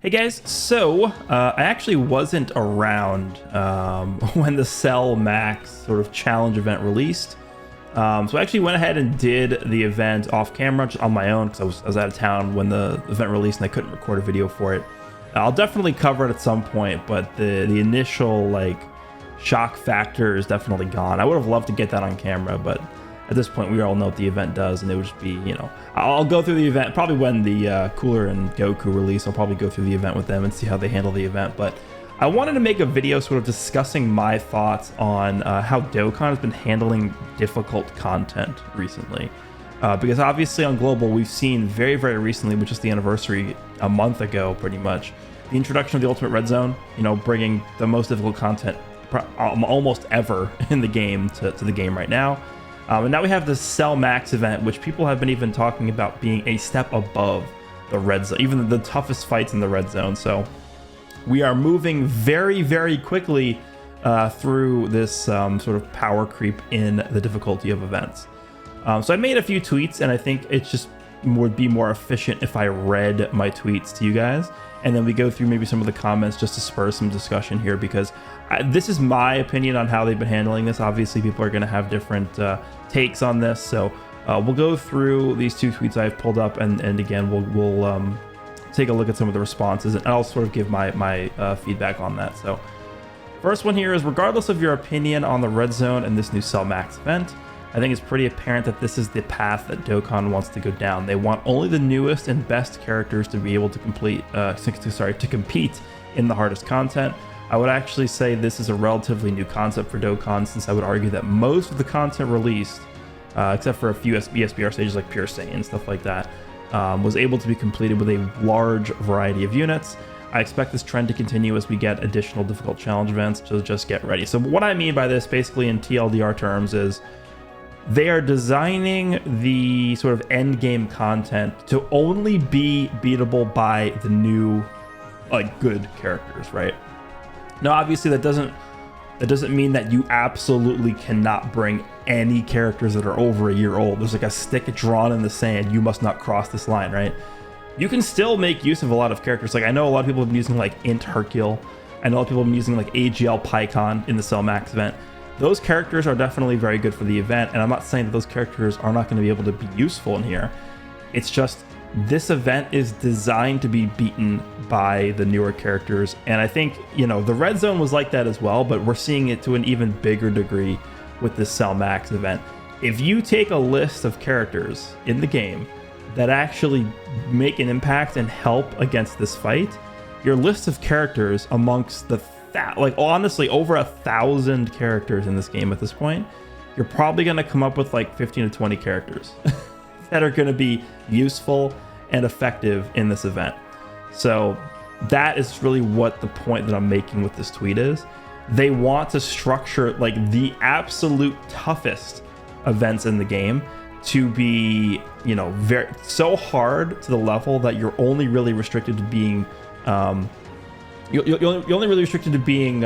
Hey guys, so I actually wasn't around when the Cell Max sort of challenge event released. So I actually went ahead and did the event off camera just on my own because I was out of town when the event released and I couldn't record a video for it. I'll definitely cover it at some point, but the initial like shock factor is definitely gone. I would have loved to get that on camera, but at this point we all know what the event does, and it would just be, you know, I'll go through the event probably when the Cooler and Goku release. I'll probably go through the event with them and see how they handle the event. But I wanted to make a video sort of discussing my thoughts on how Dokkan has been handling difficult content recently. Because obviously on Global, we've seen very, very recently, which is the anniversary a month ago, pretty much, the introduction of the Ultimate Red Zone, you know, bringing the most difficult content almost ever in the game to the game right now. And now we have the Cell Max event, which people have been even talking about being a step above the Red Zone, even the toughest fights in the Red Zone. So we are moving very, very quickly through this sort of power creep in the difficulty of events. So I made a few tweets, and I think it just would be more efficient if I read my tweets to you guys, and then we go through maybe some of the comments just to spur some discussion here, because this is my opinion on how they've been handling this. Obviously, people are going to have different takes on this, so we'll go through these two tweets I've pulled up, and again, we'll take a look at some of the responses, and I'll sort of give my feedback on that. So first one here is, regardless of your opinion on the Red Zone and this new Cell Max event, I think it's pretty apparent that this is the path that Dokkan wants to go down. They want only the newest and best characters to be able to compete in the hardest content. I would actually say this is a relatively new concept for Dokkan, since I would argue that most of the content released, except for a few ESBR stages like Pure Saiyan and stuff like that, was able to be completed with a large variety of units. I expect this trend to continue as we get additional difficult challenge events, so just get ready. So what I mean by this, basically in TLDR terms, is they are designing the sort of end game content to only be beatable by the new, like, good characters, right? Now, obviously, that doesn't mean that you absolutely cannot bring any characters that are over a year old. There's like a stick drawn in the sand. You must not cross this line, right? You can still make use of a lot of characters. Like, I know a lot of people have been using like Int Hercule. I know a lot of people have been using like AGL Pycon in the Cell Max event. Those characters are definitely very good for the event, and I'm not saying that those characters are not going to be able to be useful in here. It's just this event is designed to be beaten by the newer characters, and I think, you know, the Red Zone was like that as well, but we're seeing it to an even bigger degree with this Cell Max event. If you take a list of characters in the game that actually make an impact and help against this fight, your list of characters amongst the like honestly over 1,000 characters in this game at this point, you're probably going to come up with like 15 to 20 characters that are going to be useful and effective in this event. So that is really what the point that I'm making with this tweet is. They want to structure like the absolute toughest events in the game to be, you know, very so hard to the level that you're only really restricted to being you're only really restricted to being,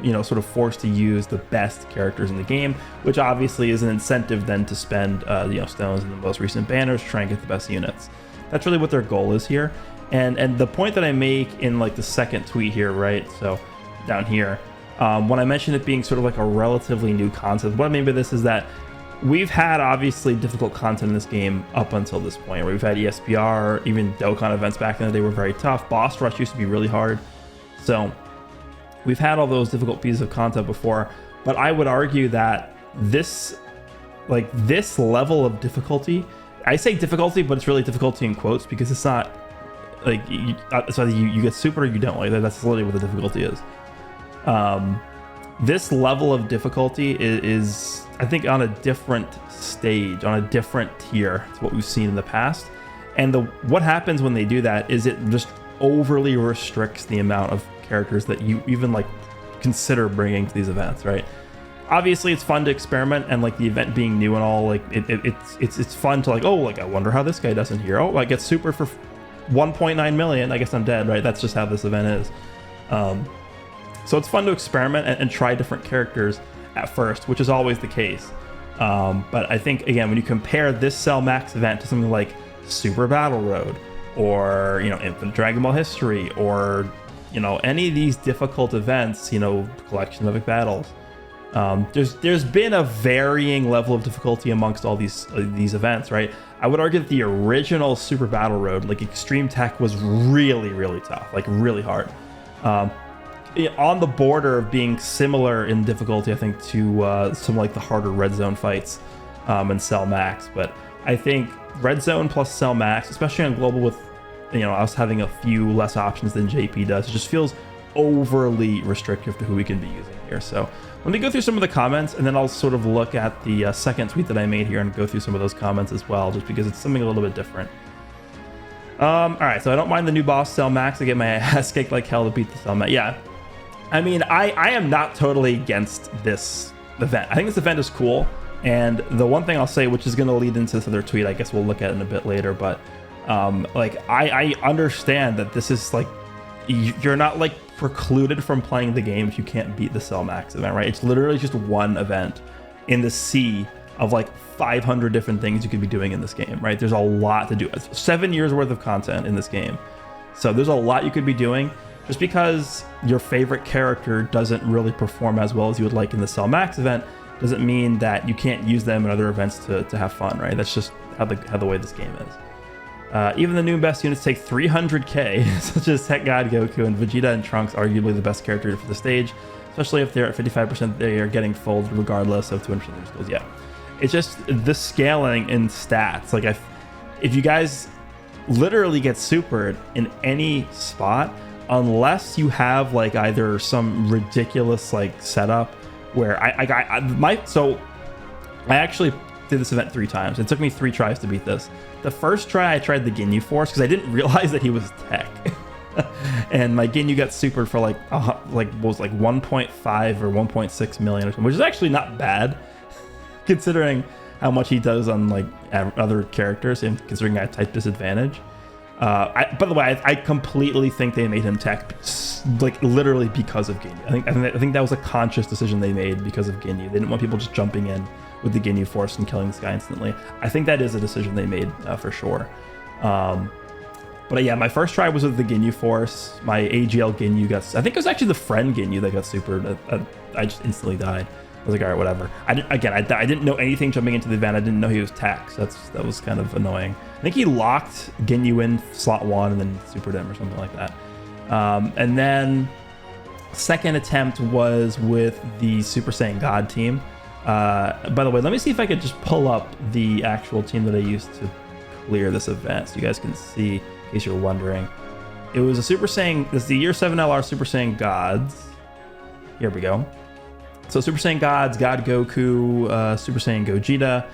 you know, sort of forced to use the best characters in the game, which obviously is an incentive then to spend, you know, stones in the most recent banners, try and get the best units. That's really what their goal is here. And the point that I make in like the second tweet here, right? So down here, when I mentioned it being sort of like a relatively new concept, what I mean by this is that we've had obviously difficult content in this game up until this point, where we've had ESBR, even Dokkan events back in the day were very tough. Boss Rush used to be really hard. So we've had all those difficult pieces of content before, but I would argue that this level of difficulty, I say difficulty, but it's really difficulty in quotes, because it's not like it's either you get super or you don't. Like that's literally what the difficulty is. This level of difficulty is I think on a different stage, on a different tier to what we've seen in the past. And what happens when they do that is it just overly restricts the amount of characters that you even like consider bringing to these events, right? Obviously it's fun to experiment, and like the event being new and all, like it's fun to like, oh, like I wonder how this guy does in here. Oh, I get super for 1.9 million, I guess I'm dead, right? That's just how this event is. So it's fun to experiment and try different characters at first, which is always the case. But I think, again, when you compare this Cell Max event to something like Super Battle Road or, you know, Infinite Dragon Ball History, or, you know, any of these difficult events, you know, Collection of Epic Battles. There's been a varying level of difficulty amongst all these events, right? I would argue that the original Super Battle Road, like Extreme Tech, was really, really tough, like really hard. On the border of being similar in difficulty, I think, to some like the harder Red Zone fights and Cell Max. But I think Red Zone plus Cell Max, especially on global, with, you know, us having a few less options than JP does, it just feels overly restrictive to who we can be using here. So let me go through some of the comments, and then I'll sort of look at the second tweet that I made here and go through some of those comments as well, just because it's something a little bit different. All right, so I don't mind the new boss Cell Max. I get my ass kicked like hell to beat the Cell Max. Yeah, I mean, I am not totally against this event. I think this event is cool, and the one thing I'll say, which is going to lead into this other tweet, I guess we'll look at in a bit later, but like I understand that this is like, you're not like precluded from playing the game if you can't beat the Cell Max event, right? It's literally just one event in the sea of like 500 different things you could be doing in this game, right? There's a lot to do. It's 7 years worth of content in this game, so there's a lot you could be doing. Just because your favorite character doesn't really perform as well as you would like in the Cell Max event doesn't mean that you can't use them in other events to have fun, right? That's just how the way this game is. Even the new and best units take 300k, such as Tech God Goku and Vegeta and Trunks, arguably the best character for the stage, especially if they're at 55%, they are getting folded regardless of 200% of their skills. Yeah, it's just the scaling in stats. Like, if you guys literally get supered in any spot, unless you have like either some ridiculous like setup where I actually did this event 3 times. It took me 3 tries to beat this. The first try I tried the Ginyu Force because I didn't realize that he was tech. And my Ginyu got supered for like what was like 1.5 or 1.6 million or something, which is actually not bad considering how much he does on like other characters and considering I have type disadvantage. By the way, I completely think they made him tech, like literally because of Ginyu. I think that was a conscious decision they made because of Ginyu. They didn't want people just jumping in with the Ginyu Force and killing this guy instantly. I think that is a decision they made for sure. But yeah, my first try was with the Ginyu Force. My AGL Ginyu got, I think it was actually the friend Ginyu that got supered. I just instantly died. I was like, all right, whatever. I didn't know anything jumping into the event. I didn't know he was tech, so that was kind of annoying. I think he locked Ginyu in slot 1 and then supered him or something like that. And then second attempt was with the Super Saiyan God team. By the way, let me see if I could just pull up the actual team that I used to clear this event so you guys can see, in case you're wondering. It was a Super Saiyan, this is the Year 7 LR Super Saiyan Gods. Here we go. So Super Saiyan Gods, God Goku, Super Saiyan Gogeta,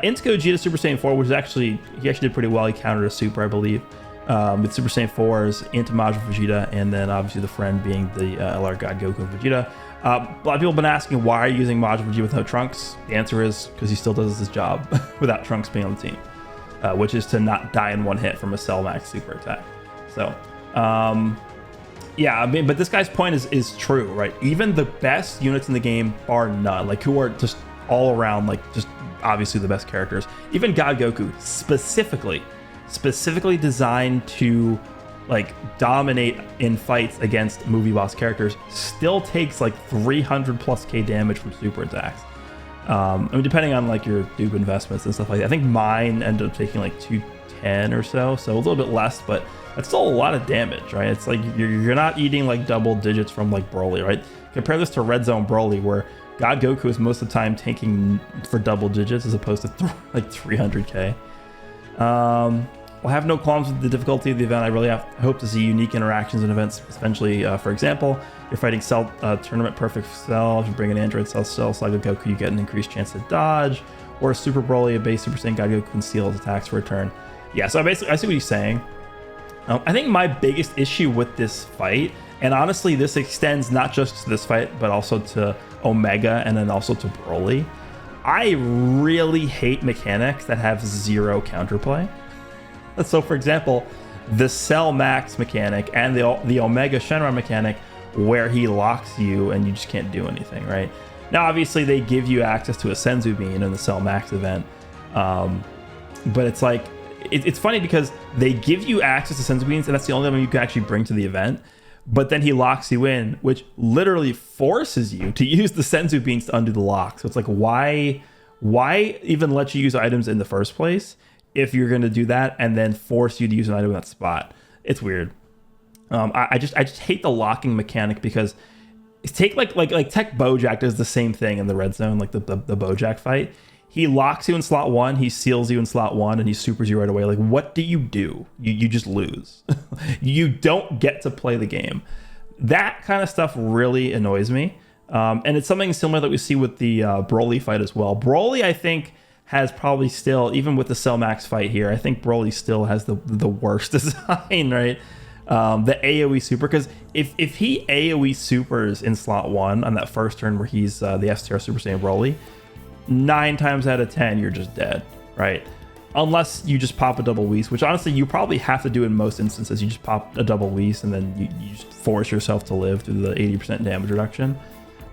Int Gogeta Super Saiyan 4, which is he actually did pretty well. He countered a super, I believe, with Super Saiyan 4s, Int Majin Vegeta, and then obviously the friend being the LR God Goku and Vegeta. A lot of people have been asking, why are you using Majin Vegeta without Trunks? The answer is because he still does his job without Trunks being on the team, which is to not die in one hit from a Cell Max super attack. So, yeah, I mean, but this guy's point is true, right? Even the best units in the game, bar none, like who are just all around, like just obviously the best characters. Even God Goku, specifically designed to like dominate in fights against movie boss characters, still takes like 300+k damage from super attacks. I mean, depending on like your dupe investments and stuff like that. I think mine ended up taking like 210 or so a little bit less, but that's still a lot of damage, right? It's like you're not eating like double digits from like Broly, right? Compare this to Red Zone Broly, where God Goku is most of the time tanking for double digits as opposed to like 300k. I'll have no qualms with the difficulty of the event. I really hope to see unique interactions and events. Eventually, for example, you're fighting Cell Tournament Perfect Cell. If you bring an Android Cell Saga Goku, you get an increased chance to dodge. Or a Super Broly, a base Super Saiyan God Goku can steal his attacks for a turn. Yeah, so I see what he's saying. I think my biggest issue with this fight, and honestly this extends not just to this fight, but also to Omega and then also to Broly. I really hate mechanics that have 0 counterplay. So for example, the Cell Max mechanic and the Omega Shenron mechanic, where he locks you and you just can't do anything, right? Now obviously they give you access to a Senzu Bean in the Cell Max event, but it's like, it's funny because they give you access to senzu beans, and that's the only one you can actually bring to the event. But then he locks you in, which literally forces you to use the senzu beans to undo the lock. So it's like, why even let you use items in the first place if you're going to do that and then force you to use an item in that spot? It's weird. I just hate the locking mechanic, because take like Tech Bojack does the same thing in the red zone, like the Bojack fight. He locks you in slot 1, he seals you in slot 1, and he supers you right away. Like, what do? You just lose. You don't get to play the game. That kind of stuff really annoys me. And it's something similar that we see with the Broly fight as well. Broly, I think, has probably still, even with the Cell Max fight here, I think Broly still has the worst design, right? The AoE super, because if he AoE supers in slot 1 on that first turn where he's the STR Super Saiyan Broly, 9 times out of 10 you're just dead, right? Unless you just pop a double Whis, which honestly you probably have to do in most instances. You just pop a double Whis and then you just force yourself to live through the 80% damage reduction.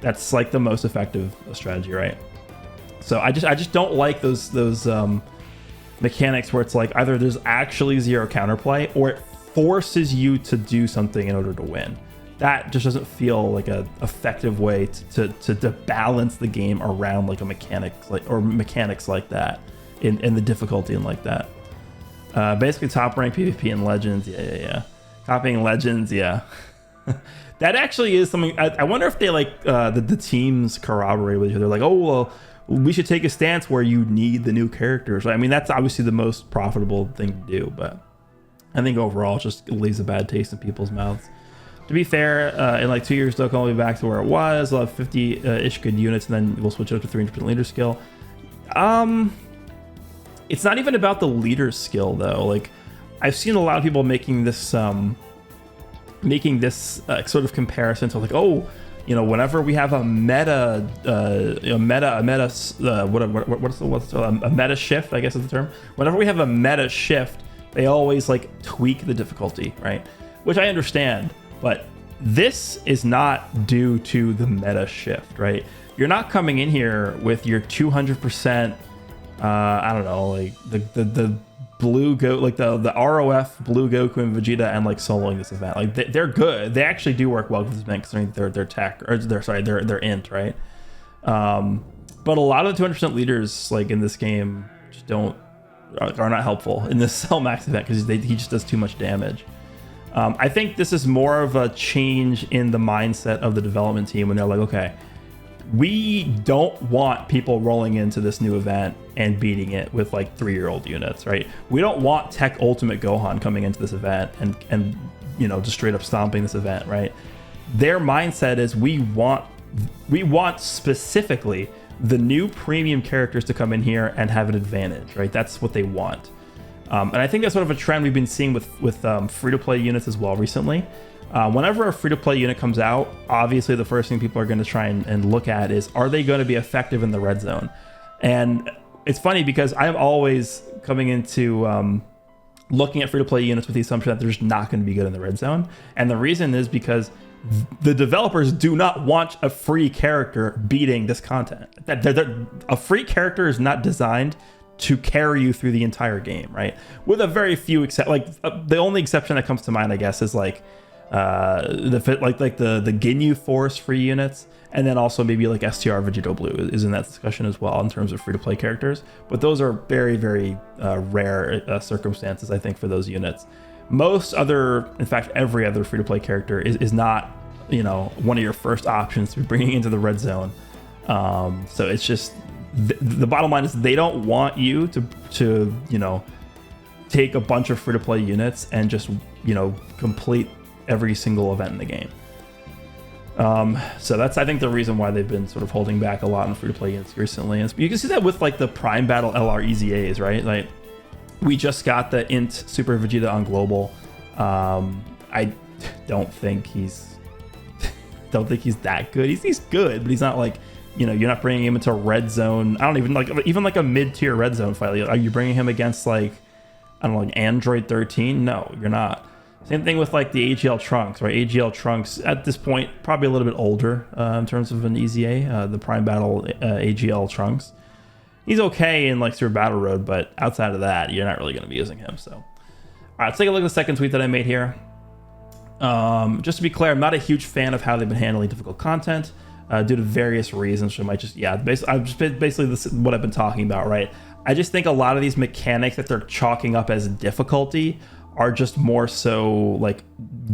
That's like the most effective strategy, right? So I just don't like those mechanics where it's like either there's actually zero counterplay or it forces you to do something in order to win. That just doesn't feel like an effective way to balance the game around like a mechanics like that in the difficulty and like that. Basically top rank PvP and Legends, yeah. Copying Legends, yeah. That actually is something. I wonder if they like the teams corroborate with each other. Like, oh well, we should take a stance where you need the new characters. I mean, that's obviously the most profitable thing to do, but I think overall it just leaves a bad taste in people's mouths. To be fair, in like 2 years, Dokkan will be back to where it was. We'll have 50-ish good units, and then we'll switch it up to 300% leader skill. It's not even about the leader skill though. Like, I've seen a lot of people making this sort of comparison to like, oh, you know, whenever we have a meta shift, I guess is the term. Whenever we have a meta shift, they always like tweak the difficulty, right? Which I understand. But this is not due to the meta shift, right? You're not coming in here with your 200%, I don't know, like the blue go, like the ROF blue Goku and Vegeta, and like soloing this event. Like they're good. They actually do work well with this event considering their tech, or their int, right? But a lot of the 200% leaders like in this game just are not helpful in this Cell Max event because he just does too much damage. I think this is more of a change in the mindset of the development team when they're like, okay, we don't want people rolling into this new event and beating it with like 3-year-old units, right? We don't want Tech Ultimate Gohan coming into this event and you know, just straight up stomping this event, right? Their mindset is we want specifically the new premium characters to come in here and have an advantage, right? That's what they want. And I think that's sort of a trend we've been seeing with free-to-play units as well recently. Whenever a free-to-play unit comes out, obviously the first thing people are going to try and look at is, are they going to be effective in the red zone? And it's funny because I'm always coming into looking at free-to-play units with the assumption that they're just not going to be good in the red zone. And the reason is because the developers do not want a free character beating this content. A free character is not designed to carry you through the entire game, right? With a very few the only exception that comes to mind, I guess, is like the Ginyu Force free units, and then also maybe like STR Vegito Blue is in that discussion as well in terms of free-to-play characters. But those are very, very rare circumstances, I think, for those units. Most other, in fact, every other free-to-play character is not, you know, one of your first options to be bringing into the red zone. So it's just the bottom line is they don't want you to you know, take a bunch of free-to-play units and just, you know, complete every single event in the game. So that's, I think, the reason why they've been sort of holding back a lot on free-to-play units recently. And you can see that with like the Prime Battle LR EZAs, right? Like we just got the Int Super Vegeta on Global. I don't think he's that good. He's good, but he's not like, you know, you're not bringing him into a red zone. I don't even like a mid-tier red zone fight. Are you bringing him against like, I don't know, like Android 13? No, you're not. Same thing with like the AGL Trunks, right? AGL Trunks at this point probably a little bit older in terms of an EZA, the Prime Battle AGL Trunks. he's okay in like Super Battle Road, but outside of that, you're not really going to be using him. So, all right, let's take a look at the second tweet that I made here. Just to be clear, I'm not a huge fan of how they've been handling difficult content due to various reasons. So I might just, basically this is what I've been talking about, right? I just think a lot of these mechanics that they're chalking up as difficulty are just more so like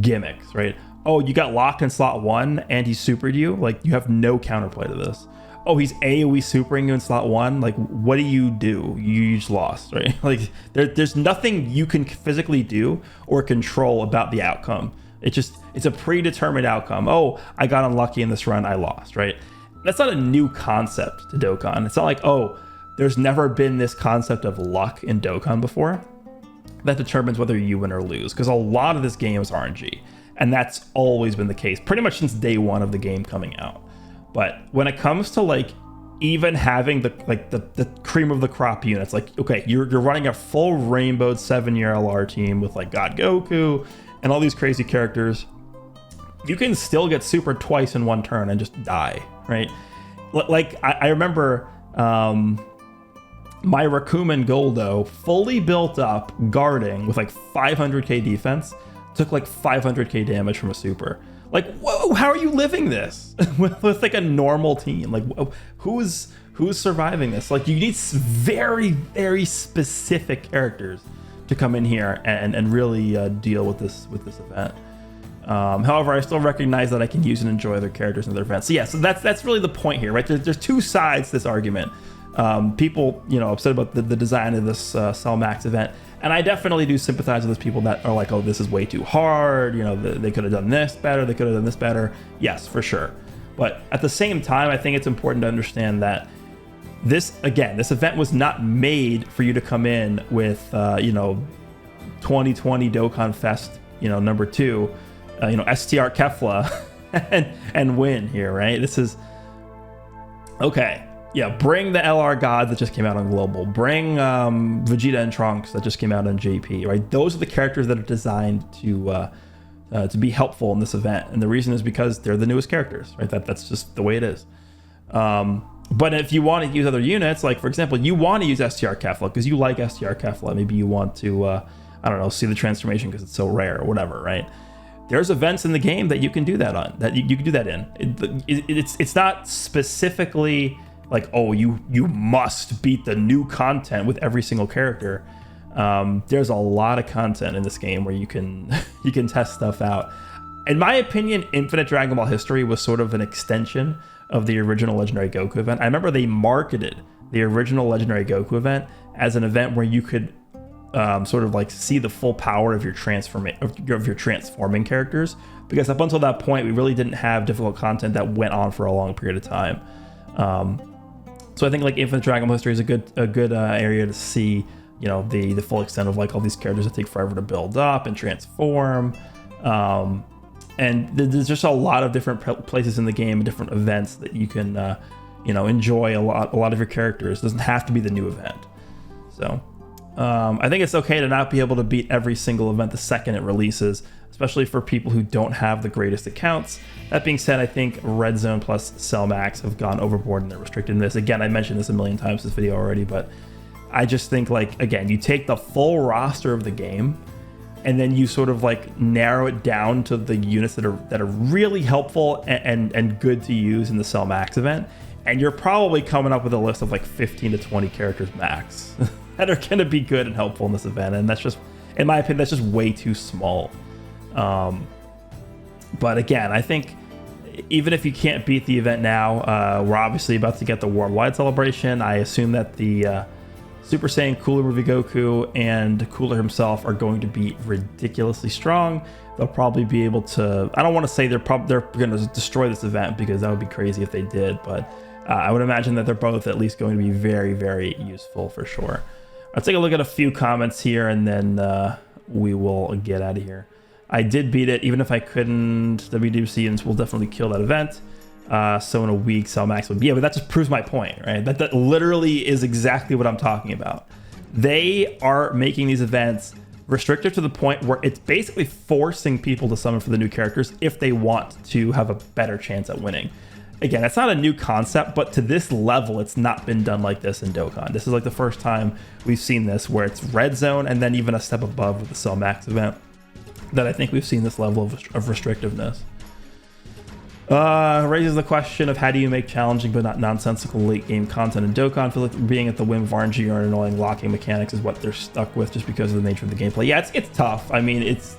gimmicks, right? Oh, you got locked in slot 1 and he supered you. Like, you have no counterplay to this. Oh, he's AoE supering you in slot 1. Like, what do? You just lost, right? Like, there's nothing you can physically do or control about the outcome. It's a predetermined outcome. Oh, I got unlucky in this run, I lost, right? That's not a new concept to Dokkan. It's not like, oh, there's never been this concept of luck in Dokkan before that determines whether you win or lose, because a lot of this game is RNG, and that's always been the case pretty much since day one of the game coming out. But when it comes to like even having the cream of the crop units, like, okay, you're running a full rainbowed 7-year LR team with like God Goku and all these crazy characters, you can still get super twice in one turn and just die, right? Like I remember my Rakumen Goldo, fully built up, guarding with like 500k defense, took like 500k damage from a super. Like, whoa, how are you living this with like a normal team? Like, who's surviving this? Like, you need very, very specific characters to come in here and really deal with this event. However, I still recognize that I can use and enjoy other characters and other events. So yeah, so that's really the point here, right? There's two sides to this argument. People, upset about the design of this Cell Max event, and I definitely do sympathize with those people that are like, oh, this is way too hard. They could have done this better. They could have done this better. Yes, for sure. But at the same time, I think it's important to understand that this event was not made for you to come in with, 2020 Dokkan Fest, number 2, STR Kefla and win here, right? This is okay. Yeah, bring the LR gods that just came out on Global. Bring Vegeta and Trunks that just came out on JP, right? Those are the characters that are designed to be helpful in this event. And the reason is because they're the newest characters, right? That's just the way it is. But if you want to use other units, like, for example, you want to use STR Kefla because you like STR Kefla. Maybe you want to, see the transformation because it's so rare or whatever, right? There's events in the game that you can do that on, that you can do that in. It's not specifically like, oh, you must beat the new content with every single character. There's a lot of content in this game where you can you can test stuff out. In my opinion, Infinite Dragon Ball History was sort of an extension of the original Legendary Goku event. I remember they marketed the original Legendary Goku event as an event where you could sort of like see the full power of your transforming characters, because up until that point we really didn't have difficult content that went on for a long period of time. So I think like Infinite Dragon Ball History is a good area to see, the full extent of like all these characters that take forever to build up and transform. And there's just a lot of different places in the game, different events that you can, enjoy a lot of your characters. It doesn't have to be the new event. So I think it's okay to not be able to beat every single event the second it releases, especially for people who don't have the greatest accounts. That being said, I think Red Zone plus Cell Max have gone overboard in their restrictedness. Again, I mentioned this a million times in this video already, but I just think, like, again, you take the full roster of the game and then you sort of like narrow it down to the units that are really helpful and good to use in the Cell Max event, and you're probably coming up with a list of like 15 to 20 characters max that are going to be good and helpful in this event. And that's just, in my opinion, that's just way too small. But again, I think even if you can't beat the event now, we're obviously about to get the worldwide celebration. I assume that the Super Saiyan Cooler Movie Goku and Cooler himself are going to be ridiculously strong. They'll probably be able to, I don't want to say they're going to destroy this event, because that would be crazy if they did, but I would imagine that they're both at least going to be very, very useful for sure. Let's take a look at a few comments here, and then we will get out of here. I did beat it, even if I couldn't. WWC will definitely kill that event. So in a week, Cell Max would be. Yeah, but that just proves my point, right? That literally is exactly what I'm talking about. They are making these events restrictive to the point where it's basically forcing people to summon for the new characters if they want to have a better chance at winning. again, it's not a new concept, but to this level, it's not been done like this in Dokkan. This is like the first time we've seen this where it's red zone and then even a step above with the Cell Max event that I think we've seen this level of restrictiveness. Raises the question of how do you make challenging but not nonsensical late game content in Dokkan. I feel like being at the whim of RNG or annoying locking mechanics is what they're stuck with just because of the nature of the gameplay. Yeah, it's tough. I mean, it's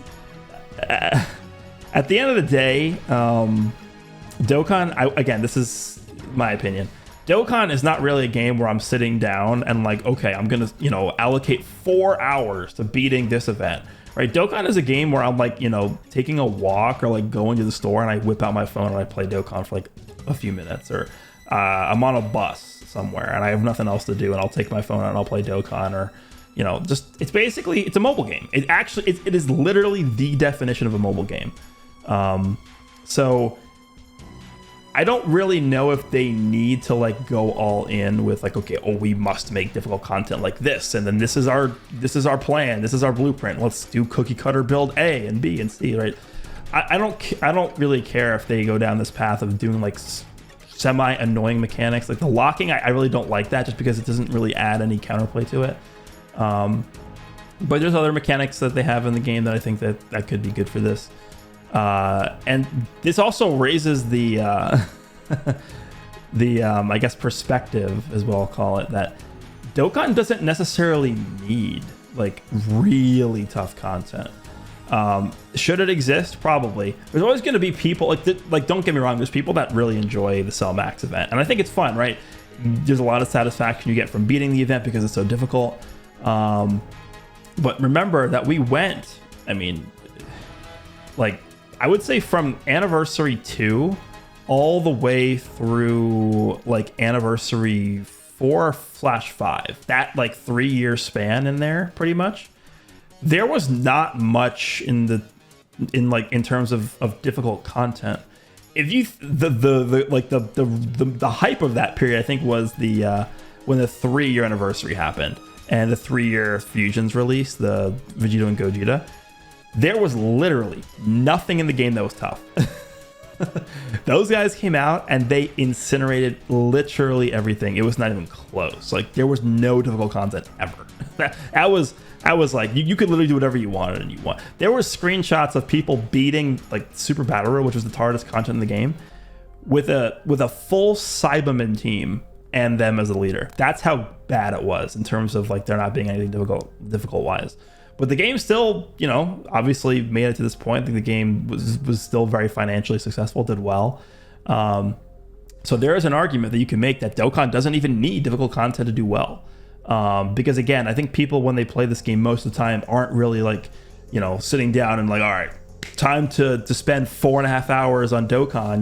at the end of the day, Dokkan, again, this is my opinion. Dokkan is not really a game where I'm sitting down and like, okay, I'm gonna, allocate 4 hours to beating this event. Right, Dokkan is a game where I'm like, taking a walk or like going to the store and I whip out my phone and I play Dokkan for like a few minutes, or I'm on a bus somewhere and I have nothing else to do and I'll take my phone out and I'll play Dokkan, or it's a mobile game. It is literally the definition of a mobile game. So I don't really know if they need to like go all in with like, okay, we must make difficult content like this, and then this is our plan, this is our blueprint. Let's do cookie cutter build A and B and C, right? I don't really care if they go down this path of doing like semi annoying mechanics like the locking. I really don't like that just because it doesn't really add any counterplay to it. But there's other mechanics that they have in the game that I think that could be good for this. And this also raises the I guess perspective, as well, I'll call it, that Dokkan doesn't necessarily need like really tough content. Should it exist? Probably. There's always going to be people like don't get me wrong, there's people that really enjoy the Cell Max event, and I think it's fun, right? There's a lot of satisfaction you get from beating the event because it's so difficult. But remember that we went, like, I would say from Anniversary 2 all the way through like Anniversary 4/5, that like 3-year span in there, pretty much, there was not much in terms of difficult content. If you the hype of that period, I think, was the when the 3-year anniversary happened and the 3-year fusions released, the Vegeta and Gogeta. There was literally nothing in the game that was tough. Those guys came out and they incinerated literally everything. It was not even close. Like, there was no difficult content ever. I was like, you could literally do whatever you wanted and you want. There were screenshots of people beating like Super Battle Royale, which was the hardest content in the game, with a full Cyberman team and them as a leader. That's how bad it was in terms of like there not being anything difficult wise. But the game still, obviously made it to this point. I think the game was still very financially successful, did well. So there is an argument that you can make that Dokkan doesn't even need difficult content to do well. Because again, I think people, when they play this game most of the time, aren't really like, sitting down and like, all right, time to spend 4.5 hours on Dokkan,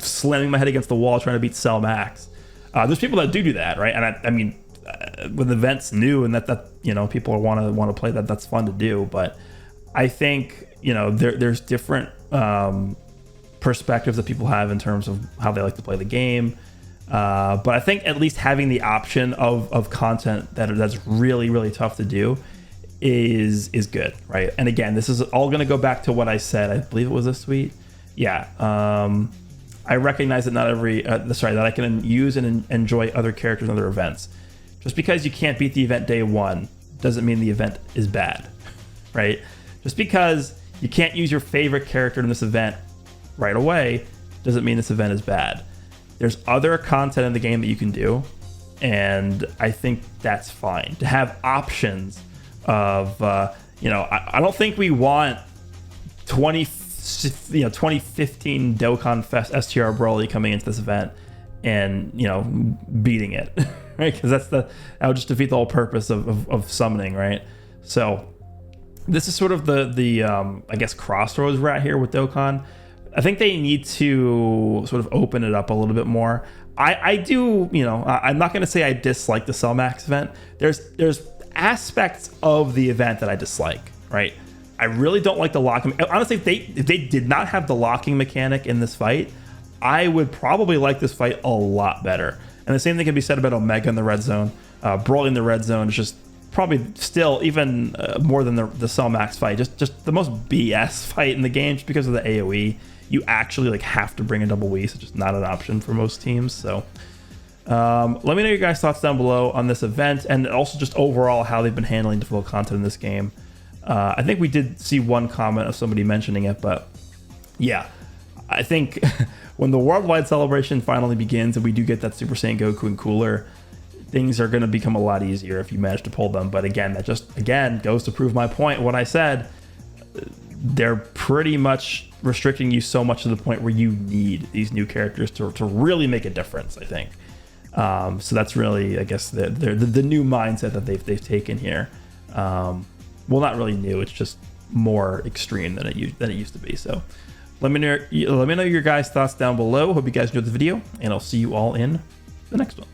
slamming my head against the wall trying to beat Cell Max. There's people that do that, right? And I mean, with events new and that people want to play that's fun to do, but I think there's different perspectives that people have in terms of how they like to play the game, but I think at least having the option of content that's really, really tough to do is good, right? And again, this is all going to go back to what I said, I believe it was this tweet. I recognize that not every that I can use and enjoy other characters and other events. Just because you can't beat the event day one doesn't mean the event is bad, right? Just because you can't use your favorite character in this event right away doesn't mean this event is bad. There's other content in the game that you can do, and I think that's fine. To have options of, I don't think we want 2015 Dokkan Fest STR Broly coming into this event and, beating it. Right, because that would just defeat the whole purpose of summoning, right? So this is sort of the I guess crossroads we're at here with Dokkan. I think they need to sort of open it up a little bit more. I do, I'm not going to say I dislike the Cell Max event. There's aspects of the event that I dislike, right? I really don't like the locking. Honestly, if they did not have the locking mechanic in this fight, I would probably like this fight a lot better. And the same thing can be said about Omega in the red zone. Broly in the red zone is just probably still even more than the Cell Max fight, just the most BS fight in the game, just because of the AoE. You actually like have to bring a double Wii, so just not an option for most teams. So let me know your guys' thoughts down below on this event, and also just overall how they've been handling difficult content in this game. I think we did see one comment of somebody mentioning it, but yeah, I think when the worldwide celebration finally begins and we do get that Super Saiyan Goku and Cooler, things are going to become a lot easier if you manage to pull them. But again, that just again goes to prove my point. What I said, they're pretty much restricting you so much to the point where you need these new characters to really make a difference, I think. So that's really, I guess, the new mindset that they've taken here. Well, not really new, it's just more extreme than it used to be. So let me know your guys' thoughts down below. Hope you guys enjoyed the video, and I'll see you all in the next one.